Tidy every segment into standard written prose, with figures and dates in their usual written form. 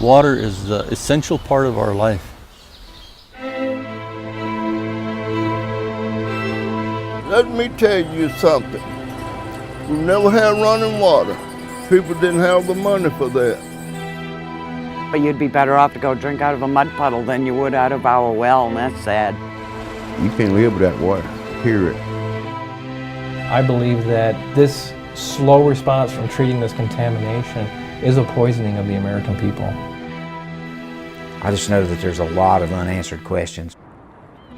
Water is the essential part of our life. Let me tell you something. We never had running water. People didn't have the money for that. But you'd be better off to go drink out of a mud puddle than you would out of our well, and that's sad. You can't live without water, period. I believe that this slow response from treating this contamination is a poisoning of the American people. I just know that there's a lot of unanswered questions.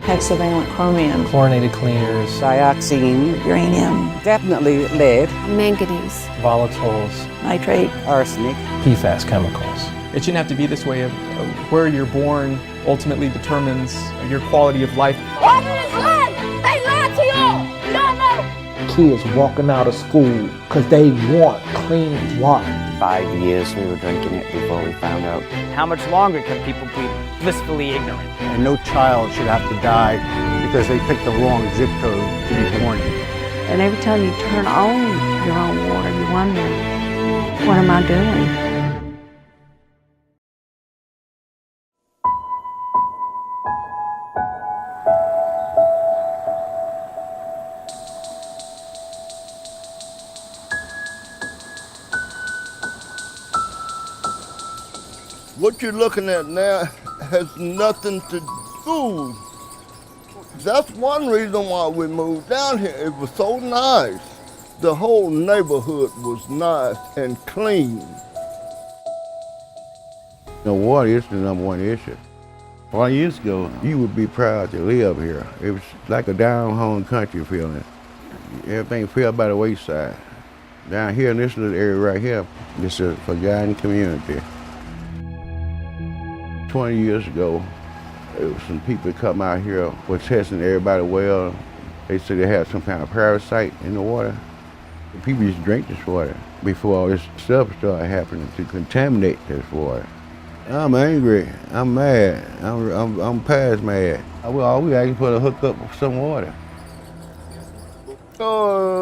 Hexavalent chromium, Chlorinated cleaners, Dioxine, uranium, definitely lead, manganese, volatiles, nitrate, arsenic. PFAS chemicals. It shouldn't have to be this way of where you're born ultimately determines your quality of life. Water is life! They lied to y'all! You don't know! Kids walking out of school because they want clean water. 5 years we were drinking it before we found out. How much longer can people be blissfully ignorant? And no child should have to die because they picked the wrong zip code to be born in. and every time you turn on your own water, you wonder, what am I doing? What you're looking at now has nothing to do. That's one reason why we moved down here. It was so nice. The whole neighborhood was nice and clean. The water is the number one issue. 20 years ago, you would be proud to live here. It was like a down-home country feeling. Everything fell by the wayside. Down here in this little area right here, it's a forgotten community. 20 years ago, there was some people come out here were testing everybody well. They said they had some kind of parasite in the water. People used to drink this water before all this stuff started happening to contaminate this water. I'm angry, I'm mad, I'm past mad. All we asking for to hook up some water.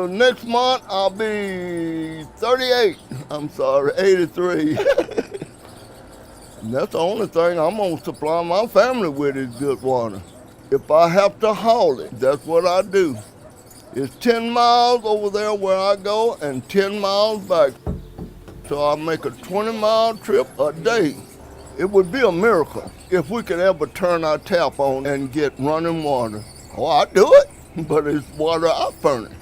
Next month I'll be 38. I'm sorry, 83. And that's the only thing I'm gonna supply my family with is good water. If I have to haul it, that's what I do. It's 10 miles over there where I go and 10 miles back. So I make a 20-mile trip a day. It would be a miracle if we could ever turn our tap on and get running water. Oh, I do it, but it's water I furnish.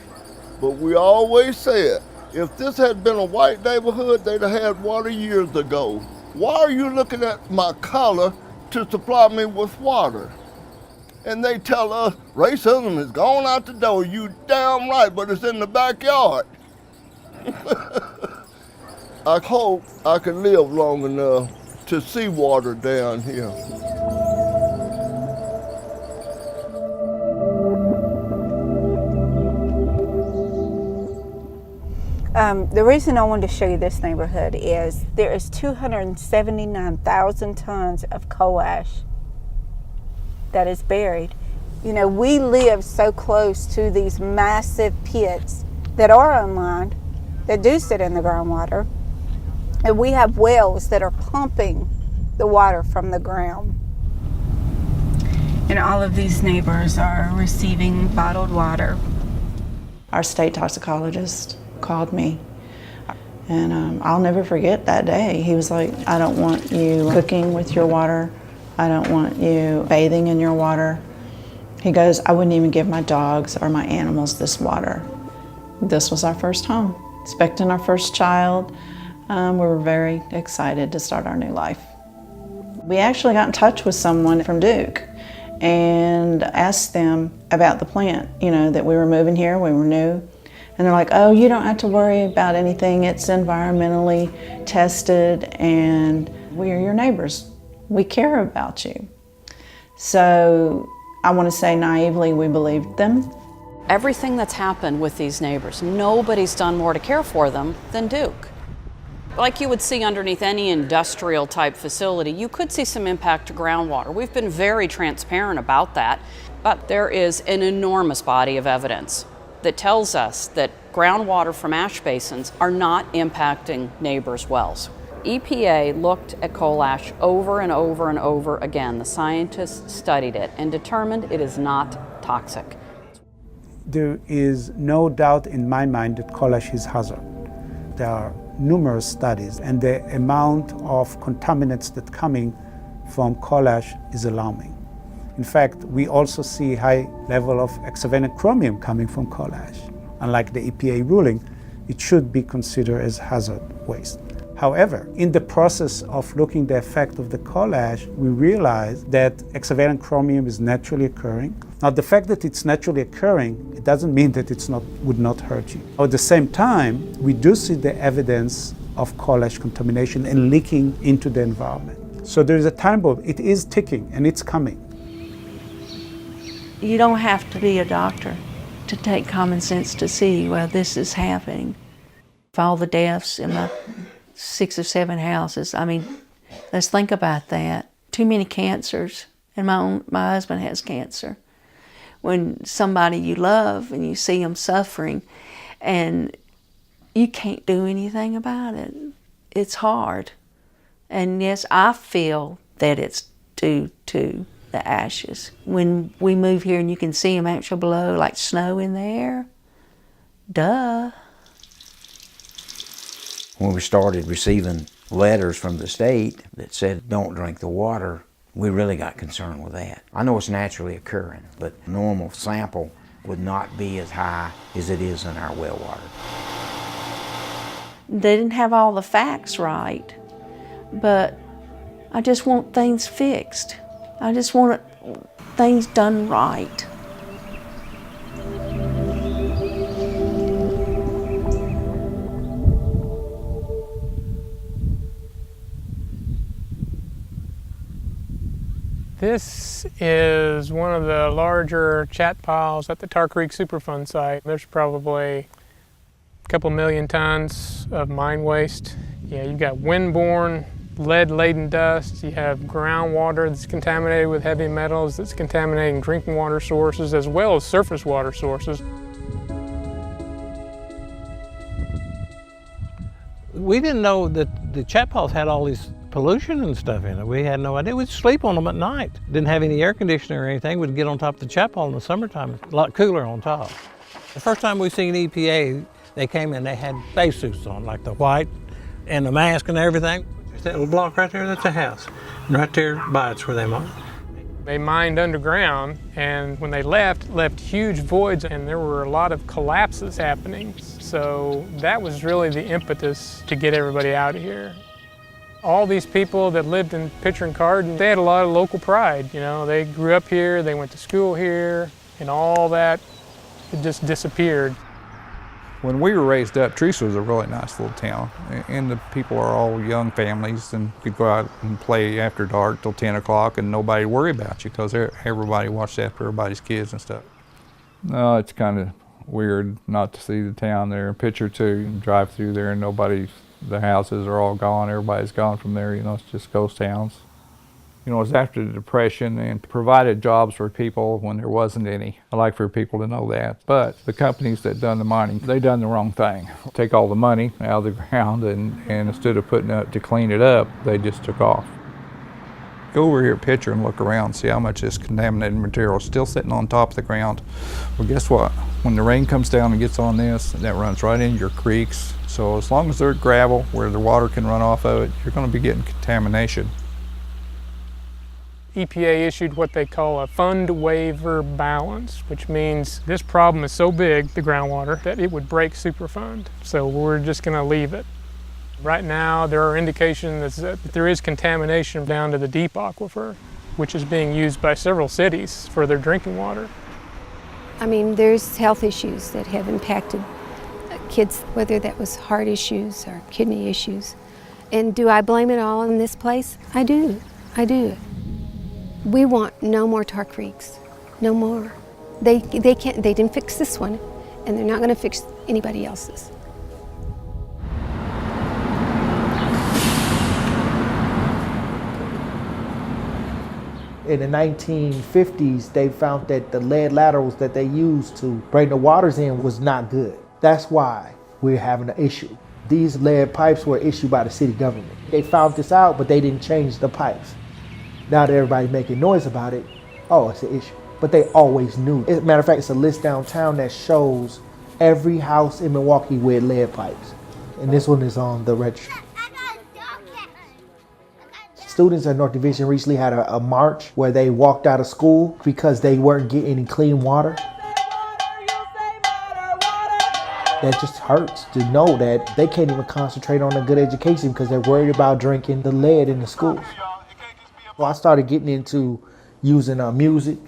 But we always said, if this had been a white neighborhood, they'd have had water years ago. Why are you looking at my collar to supply me with water? And they tell us racism is gone out the door. You damn right, but it's in the backyard. I hope I can live long enough to see water down here. The reason I wanted to show you this neighborhood is there is 279,000 tons of coal ash that is buried. You know, we live so close to these massive pits that are unlined, that do sit in the groundwater, and we have wells that are pumping the water from the ground. And all of these neighbors are receiving bottled water. Our state toxicologist called me, and I'll never forget that day. He was like, I don't want you cooking with your water. I don't want you bathing in your water. He goes, I wouldn't even give my dogs or my animals this water. This was our first home, expecting our first child. We were very excited to start our new life. We actually got in touch with someone from Duke and asked them about the plant, you know, that we were moving here, we were new. And they're like, oh, you don't have to worry about anything. It's environmentally tested and we're your neighbors. We care about you. So I want to say naively, we believed them. Everything that's happened with these neighbors, nobody's done more to care for them than Duke. Like you would see underneath any industrial type facility, you could see some impact to groundwater. We've been very transparent about that, but there is an enormous body of evidence that tells us that groundwater from ash basins are not impacting neighbors' wells. EPA looked at coal ash over and over and over again. The scientists studied it and determined it is not toxic. There is no doubt in my mind that coal ash is hazard. There are numerous studies, and the amount of contaminants that coming from coal ash is alarming. In fact, we also see high level of hexavalent chromium coming from coal ash. Unlike the EPA ruling, it should be considered as hazard waste. However, in the process of looking at the effect of the coal ash, we realized that hexavalent chromium is naturally occurring. Now, the fact that it's naturally occurring, it doesn't mean that would not hurt you. At the same time, we do see the evidence of coal ash contamination and leaking into the environment. So there is a time bomb. It is ticking, and it's coming. You don't have to be a doctor to take common sense to see, well, this is happening. For all the deaths in my 6 or 7 houses, I mean, let's think about that. Too many cancers, and my husband has cancer. When somebody you love and you see them suffering and you can't do anything about it, it's hard. And yes, I feel that it's due to the ashes. When we move here and you can see them actually below, like snow in the air, duh. When we started receiving letters from the state that said don't drink the water, we really got concerned with that. I know it's naturally occurring, but a normal sample would not be as high as it is in our well water. They didn't have all the facts right, but I just want things fixed. I just want things done right. This is one of the larger chat piles at the Tar Creek Superfund site. There's probably a couple million tons of mine waste. Yeah, you've got windborne, lead-laden dust. You have groundwater that's contaminated with heavy metals that's contaminating drinking water sources as well as surface water sources. We didn't know that the chat piles had all these pollution and stuff in it. We had no idea. We'd sleep on them at night. Didn't have any air conditioning or anything. We'd get on top of the chat pile in the summertime. A lot cooler on top. The first time we seen EPA, they came in, they had spacesuits on, like the white and the mask and everything. That little block right there, that's a house. And right there by it's where they mined. They mined underground, and when they left huge voids, and there were a lot of collapses happening. So that was really the impetus to get everybody out of here. All these people that lived in Pitcher and Carden, they had a lot of local pride. You know, they grew up here, they went to school here, and all that, it just disappeared. When we were raised up, Teresa was a really nice little town, and the people are all young families and could go out and play after dark till 10 o'clock and nobody worry about you because everybody watched after everybody's kids and stuff. No, it's kind of weird not to see the town there. Picture too, drive through there and the houses are all gone, everybody's gone from there, you know, it's just ghost towns. You know, it was after the Depression and provided jobs for people when there wasn't any. I like for people to know that. But the companies that done the mining, they done the wrong thing. Take all the money out of the ground and instead of putting it to clean it up, they just took off. Go over here at Pitcher and look around, see how much this contaminated material is still sitting on top of the ground. Well, guess what? When the rain comes down and gets on this, that runs right into your creeks. So as long as they're gravel where the water can run off of it, you're going to be getting contamination. EPA issued what they call a fund waiver balance, which means this problem is so big, the groundwater, that it would break Superfund. So we're just going to leave it. Right now, there are indications that there is contamination down to the deep aquifer, which is being used by several cities for their drinking water. I mean, there's health issues that have impacted kids, whether that was heart issues or kidney issues. And do I blame it all on this place? I do. We want no more Tar Creeks, no more. They didn't fix this one, and they're not going to fix anybody else's. In the 1950s, they found that the lead laterals that they used to bring the waters in was not good. That's why we're having an issue. These lead pipes were issued by the city government. They found this out, but they didn't change the pipes. Now that everybody's making noise about it, oh, it's an issue. But they always knew. As a matter of fact, it's a list downtown that shows every house in Milwaukee with lead pipes. And this one is on the registry. Students at North Division recently had a march where they walked out of school because they weren't getting any clean water. That just hurts to know that they can't even concentrate on a good education because they're worried about drinking the lead in the schools. So I started getting into using music.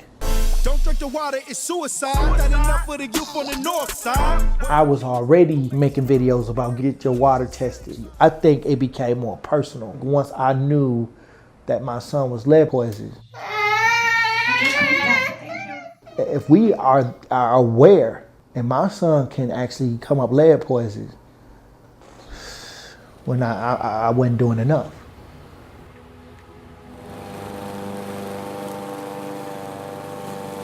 Don't drink the water, it's suicide. Not enough for the youth on the north side. I was already making videos about get your water tested. I think it became more personal once I knew that my son was lead poisoned. If we are aware, and my son can actually come up lead poisoned, when I wasn't doing enough.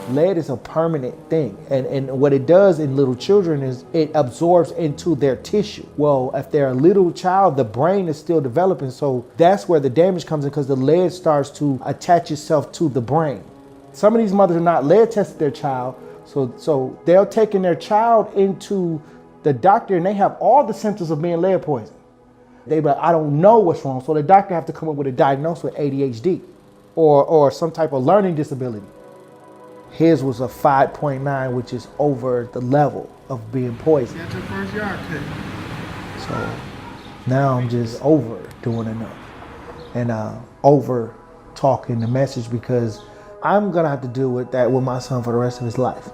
Lead is a permanent thing, and what it does in little children is it absorbs into their tissue. Well, if they're a little child, the brain is still developing, so that's where the damage comes in because the lead starts to attach itself to the brain. Some of these mothers are not lead tested their child, so they're taking their child into the doctor and they have all the symptoms of being lead poisoned. They be like, I don't know what's wrong, so the doctor have to come up with a diagnosis with ADHD or some type of learning disability. His was a 5.9, which is over the level of being poisoned. That's your first yard cut. So now I'm just over doing enough and over talking the message because I'm gonna have to deal with that with my son for the rest of his life.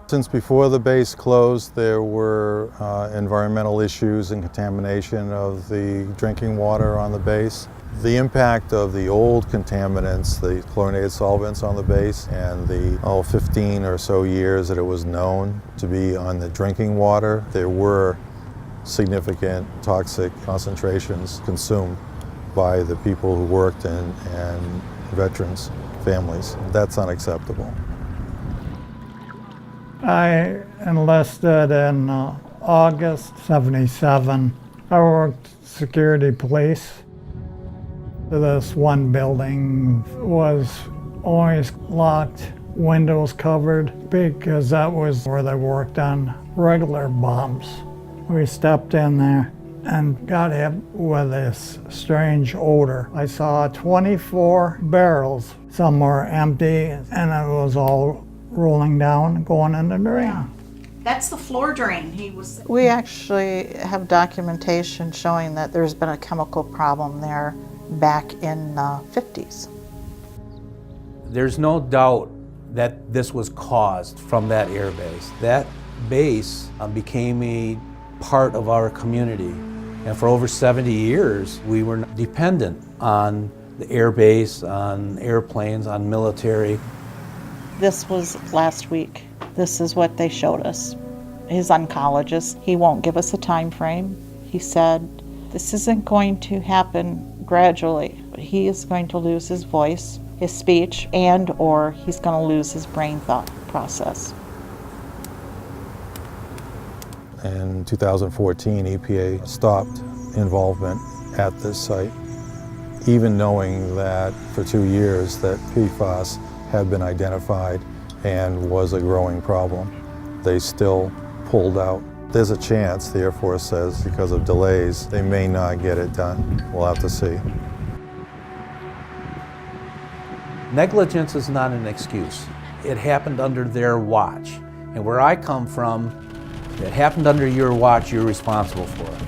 Since before the base closed, there were environmental issues and contamination of the drinking water on the base. The impact of the old contaminants, the chlorinated solvents on the base, and the 15 or so years that it was known to be on the drinking water, there were significant toxic concentrations consumed by the people who worked and veterans' families. That's unacceptable. I enlisted in August '77. I worked security police. This one building was always locked, windows covered, because that was where they worked on regular bombs. We stepped in there and got hit with this strange odor. I saw 24 barrels. Some were empty, and it was all rolling down, going in the drain. Yeah. That's the floor drain. We actually have documentation showing that there's been a chemical problem there back in the 50s. There's no doubt that this was caused from that air base. That base became a part of our community. And for over 70 years, we were dependent on the air base, on airplanes, on military. This was last week. This is what they showed us. His oncologist, he won't give us a time frame. He said, this isn't going to happen gradually. He is going to lose his voice, his speech, and or he's going to lose his brain thought process. In 2014, EPA stopped involvement at this site, even knowing that for 2 years that PFAS had been identified and was a growing problem. They still pulled out. There's a chance, the Air Force says, because of delays, they may not get it done. We'll have to see. Negligence is not an excuse. It happened under their watch. And where I come from, it happened under your watch, you're responsible for it.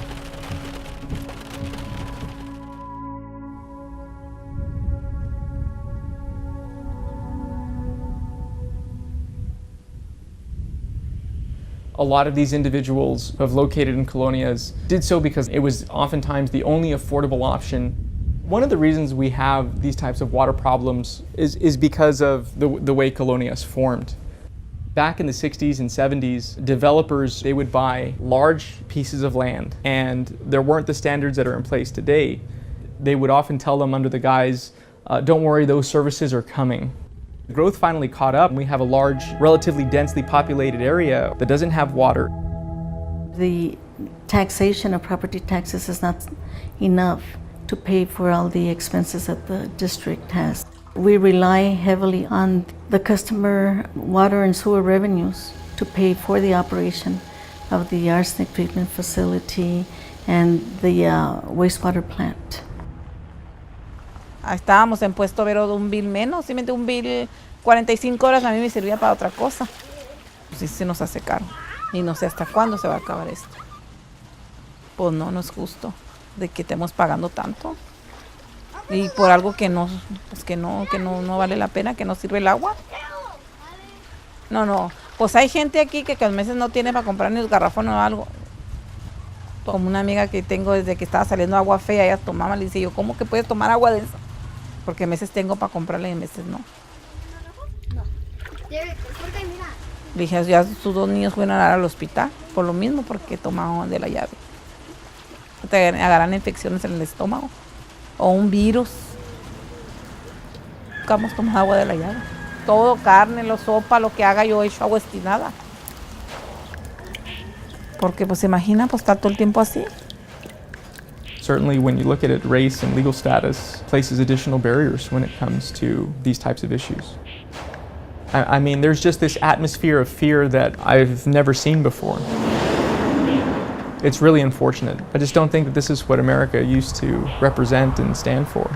A lot of these individuals who have located in colonias did so because it was oftentimes the only affordable option. One of the reasons we have these types of water problems is because of the way colonias formed. Back in the 60s and 70s, developers, they would buy large pieces of land, and there weren't the standards that are in place today. They would often tell them under the guise, don't worry, those services are coming. Growth finally caught up, and we have a large, relatively densely populated area that doesn't have water. The taxation of property taxes is not enough to pay for all the expenses that the district has. We rely heavily on the customer water and sewer revenues to pay for the operation of the arsenic treatment facility and the wastewater plant. Estábamos en Puesto Vero de un bill menos, simplemente un bill 45 horas a mí me servía para otra cosa. Pues sí se nos hace caro y no sé hasta cuándo se va a acabar esto. Pues no es justo de que estemos pagando tanto. Y por algo que no vale la pena, que no sirve el agua. No, pues hay gente aquí que a veces no tiene para comprar ni un garrafón o algo. Como una amiga que tengo desde que estaba saliendo agua fea, ella tomaba, le dice yo, ¿cómo que puedes tomar agua de eso? Porque a veces tengo para comprarla y a veces no. Le dije, ya sus 2 niños fueron a dar al hospital por lo mismo, porque tomaban de la llave. Te agarran infecciones en el estómago. O un virus. Buscamos tomar agua de la llave. Todo, carne, sopa, lo que haga yo hecho agua destilada. Porque pues se imagina pues estar todo el tiempo así. Certainly when you look at it, race and legal status places additional barriers when it comes to these types of issues. I mean, there's just this atmosphere of fear that I've never seen before. It's really unfortunate. I just don't think that this is what America used to represent and stand for.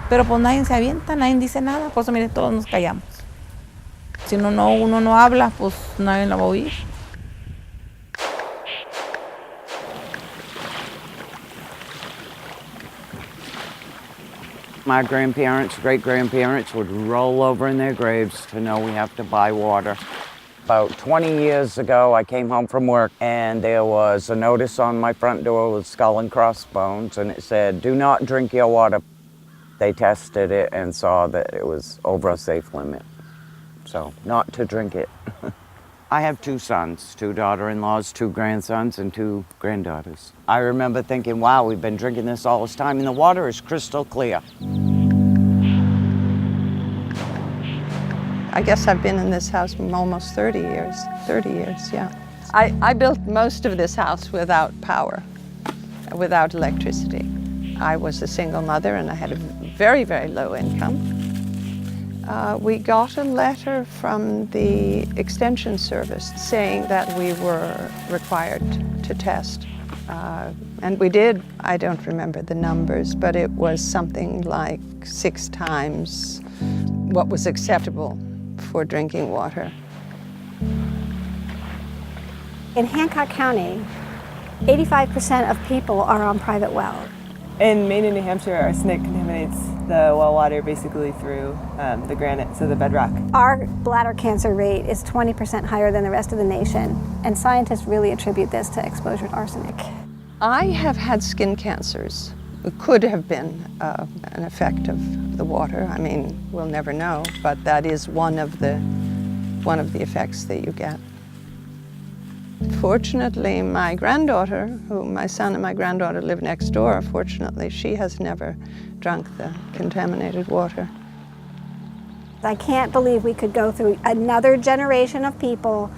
Pero pues nadie se avienta, nadie dice nada, por eso mire, todos nos callamos. Si uno no habla, pues nadie la va a oír. My grandparents, great-grandparents would roll over in their graves to know we have to buy water. About 20 years ago, I came home from work and there was a notice on my front door with skull and crossbones, and it said, do not drink your water. They tested it and saw that it was over a safe limit. So, not to drink it. I have 2 sons, 2 daughter-in-laws, 2 grandsons, and 2 granddaughters. I remember thinking, wow, we've been drinking this all this time, and the water is crystal clear. I guess I've been in this house for almost 30 years. 30 years, yeah. I built most of this house without power, without electricity. I was a single mother and I had a very, very low income. We got a letter from the Extension Service saying that we were required to test. And we did. I don't remember the numbers, but it was something like 6 times what was acceptable for drinking water. In Hancock County, 85% of people are on private well. In Maine and New Hampshire, arsenic contaminates the well water basically through the granite, so the bedrock. Our bladder cancer rate is 20% higher than the rest of the nation, and scientists really attribute this to exposure to arsenic. I have had skin cancers. It could have been an effect of the water. I mean, we'll never know, but that is one of the effects that you get. Fortunately, my granddaughter, who my son and my granddaughter live next door, fortunately, she has never drunk the contaminated water. I can't believe we could go through another generation of people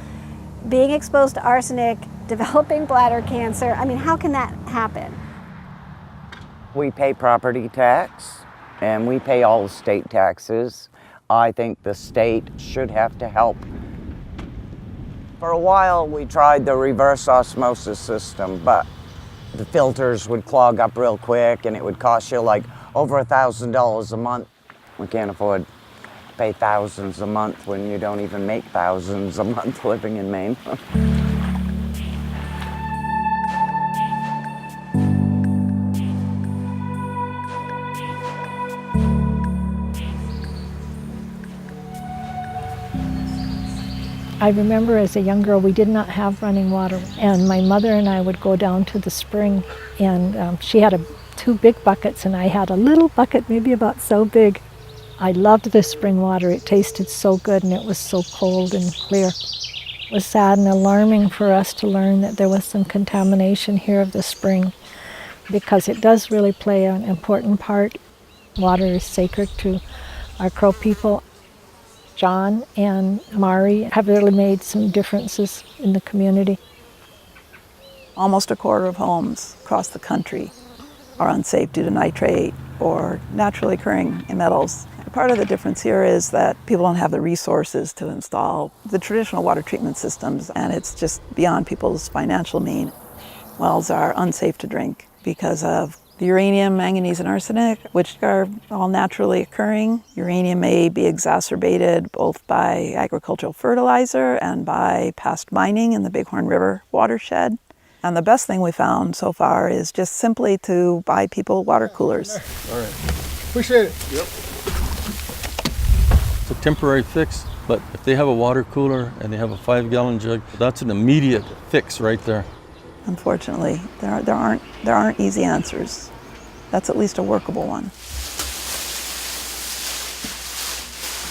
being exposed to arsenic, developing bladder cancer. I mean, how can that happen? We pay property tax, and we pay all the state taxes. I think the state should have to help. For a while, we tried the reverse osmosis system, but the filters would clog up real quick, and it would cost you like over $1,000 a month. We can't afford to pay thousands a month when you don't even make thousands a month living in Maine. I remember as a young girl, we did not have running water, and my mother and I would go down to the spring, and she had 2 big buckets, and I had a little bucket, maybe about so big. I loved the spring water. It tasted so good and it was so cold and clear. It was sad and alarming for us to learn that there was some contamination here of the spring, because it does really play an important part. Water is sacred to our Crow people. John and Mari have really made some differences in the community. Almost a quarter of homes across the country are unsafe due to nitrate or naturally occurring metals. Part of the difference here is that people don't have the resources to install the traditional water treatment systems, and it's just beyond people's financial means. Wells are unsafe to drink because of the uranium, manganese, and arsenic, which are all naturally occurring. Uranium may be exacerbated both by agricultural fertilizer and by past mining in the Bighorn River watershed. And the best thing we found so far is just simply to buy people water coolers. All right. Appreciate it. Yep. It's a temporary fix, but if they have a water cooler and they have a 5-gallon jug, that's an immediate fix right there. Unfortunately, there aren't easy answers. That's at least a workable one.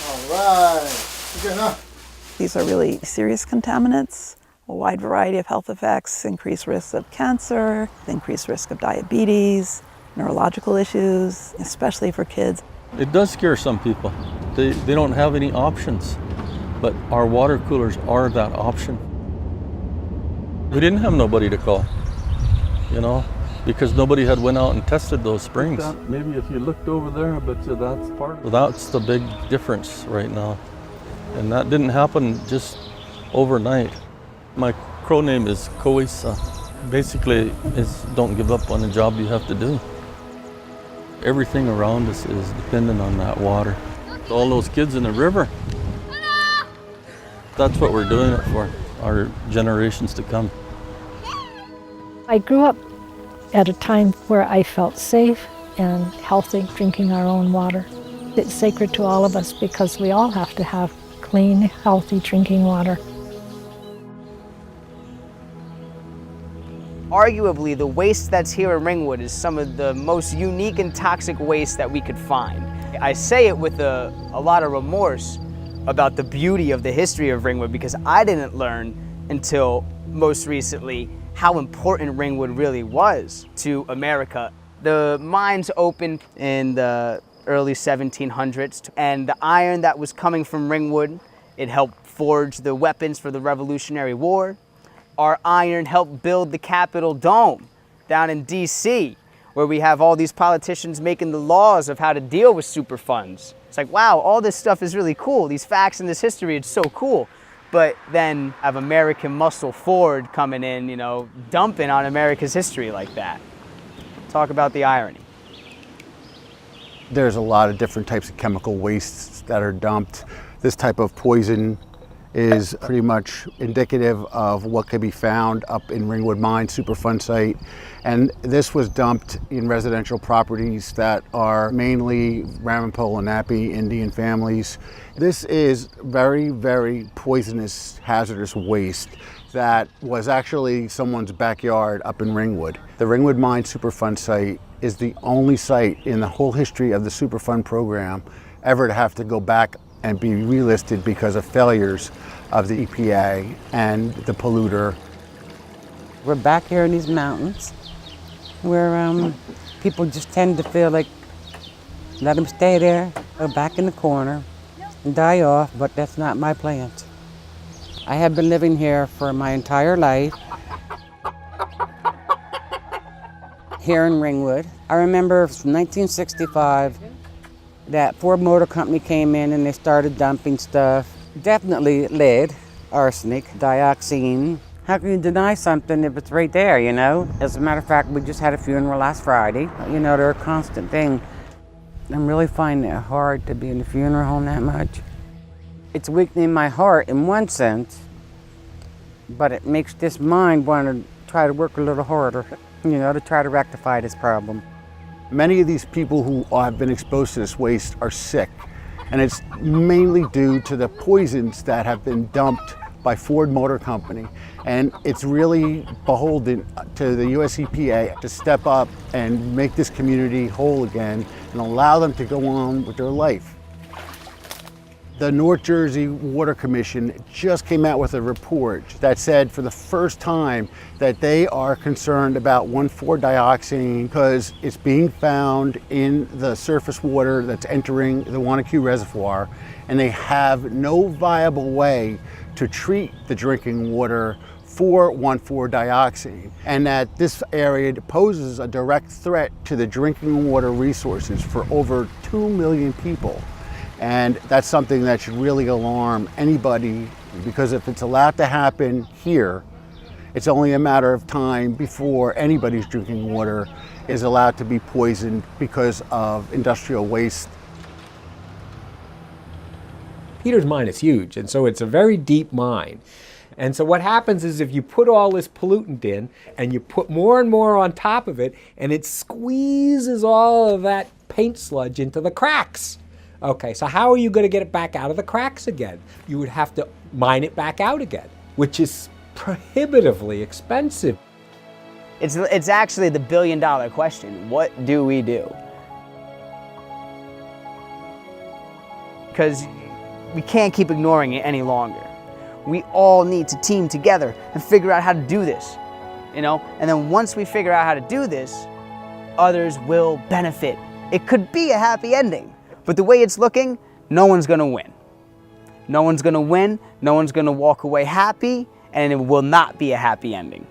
All right. Good enough. These are really serious contaminants. A wide variety of health effects, increased risk of cancer, increased risk of diabetes, neurological issues, especially for kids. It does scare some people. They don't have any options, but our water coolers are that option. We didn't have nobody to call, you know, because nobody had went out and tested those springs. Maybe if you looked over there, I bet you that's part of it. That's the big difference right now. And that didn't happen just overnight. My Crow name is Koisa. Basically, it's don't give up on the job you have to do. Everything around us is dependent on that water. All those kids in the river, that's what we're doing it for, our generations to come. I grew up at a time where I felt safe and healthy drinking our own water. It's sacred to all of us because we all have to have clean, healthy drinking water. Arguably, the waste that's here in Ringwood is some of the most unique and toxic waste that we could find. I say it with a lot of remorse about the beauty of the history of Ringwood, because I didn't learn until most recently how important Ringwood really was to America. The mines opened in the early 1700s, and the iron that was coming from Ringwood, it helped forge the weapons for the Revolutionary War. Our iron helped build the Capitol Dome down in DC, where we have all these politicians making the laws of how to deal with Superfunds. It's like, wow, all this stuff is really cool. These facts and this history, it's so cool. But then have American muscle Ford coming in, you know, dumping on America's history like that. Talk about the irony. There's a lot of different types of chemical wastes that are dumped. This type of poison is pretty much indicative of what could be found up in Ringwood Mine Superfund site. And this was dumped in residential properties that are mainly Ramapo and Napi Indian families. This is very, very poisonous, hazardous waste that was actually someone's backyard up in Ringwood. The Ringwood Mine Superfund site is the only site in the whole history of the Superfund program ever to have to go back and be relisted because of failures of the EPA and the polluter. We're back here in these mountains where people just tend to feel like, let them stay there, or back in the corner and die off, but that's not my plans. I have been living here for my entire life, here in Ringwood. I remember from 1965, that Ford Motor Company came in and they started dumping stuff. Definitely lead, arsenic, dioxin. How can you deny something if it's right there, you know? As a matter of fact, we just had a funeral last Friday. You know, they're a constant thing. I'm really finding it hard to be in the funeral home that much. It's weakening my heart in one sense, but it makes this mind want to try to work a little harder, you know, to try to rectify this problem. Many of these people who have been exposed to this waste are sick, and it's mainly due to the poisons that have been dumped by Ford Motor Company. And it's really beholden to the US EPA to step up and make this community whole again and allow them to go on with their life. The North Jersey Water Commission just came out with a report that said for the first time that they are concerned about 1,4-dioxane because it's being found in the surface water that's entering the Wanacue Reservoir, and they have no viable way to treat the drinking water for 1,4-dioxane, and that this area poses a direct threat to the drinking water resources for over 2 million people. And that's something that should really alarm anybody, because if it's allowed to happen here, it's only a matter of time before anybody's drinking water is allowed to be poisoned because of industrial waste. Peter's mine is huge, and so it's a very deep mine. And so what happens is if you put all this pollutant in and you put more and more on top of it, and it squeezes all of that paint sludge into the cracks. Okay, so how are you going to get it back out of the cracks again? You would have to mine it back out again, which is prohibitively expensive. It's actually the billion-dollar question. What do we do? Because we can't keep ignoring it any longer. We all need to team together and figure out how to do this, you know? And then once we figure out how to do this, others will benefit. It could be a happy ending. But the way it's looking, no one's gonna win. No one's gonna win, no one's gonna walk away happy, and it will not be a happy ending.